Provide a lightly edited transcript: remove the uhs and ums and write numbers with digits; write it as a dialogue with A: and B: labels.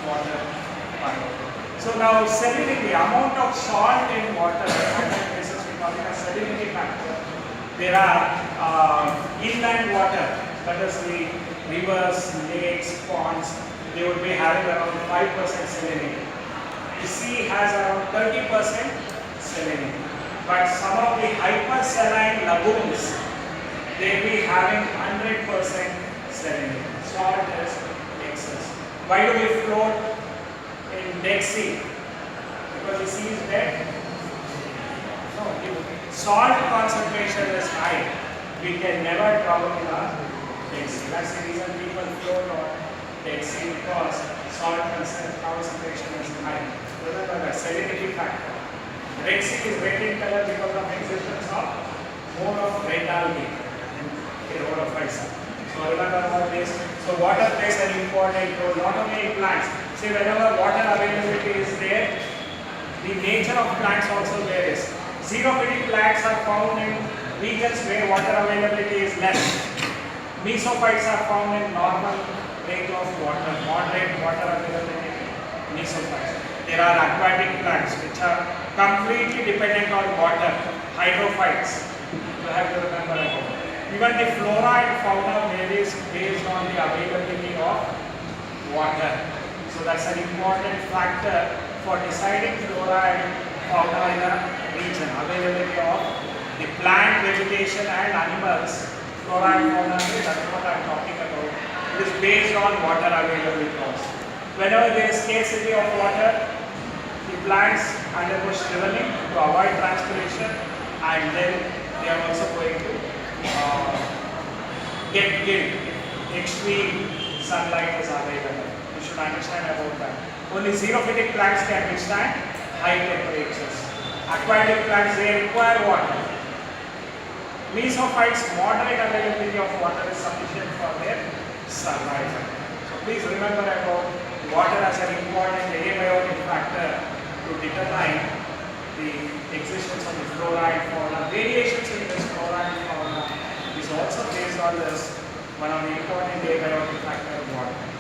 A: water biome. So now salinity, amount of salt in water, this is we call it a salinity factor. There are inland water, that is the rivers, lakes, ponds, they would be having around 5% salinity. The sea has around 30% salinity. But some of the hypersaline lagoons, they will be having 100% salinity. Salt is excess. Why do we float in Dead Sea? Because the sea is dead? No, if salt concentration is high, we can never travel in a Dead Sea. That's the reason people float on Dead Sea, because salt concentration is high. Remember that salinity factor. Red Sea is red in color because of existence of more of red algae in rhodophyta. So remember all this. So water plays an important role, not only in plants. See, whenever water availability is there, the nature of plants also varies. Xerophytic plants are found in regions where water availability is less. Mesophytes are found in normal range of water, moderate water availability mesophytes. There are aquatic plants which are completely dependent on water, hydrophytes. You have to remember about it. Even the flora and fauna varies based on the availability of water. So that's an important factor for deciding flora and fauna in a region. Availability of the plant, vegetation and animals. Flora and fauna, that's what I'm talking about. It is based on water availability also. Whenever there is scarcity of water, the plants undergo shriveling to avoid transpiration, and then they are also going to get killed if extreme sunlight is available. You should understand about that. Only xerophytic plants can withstand high temperatures. Aquatic plants, they require water. Mesophytes, moderate availability of water is sufficient for their survival. So please remember about water as an important abiotic factor to determine the existence of the flora and fauna. Variations in this flora and fauna is also based on this, one of the important abiotic factor of water.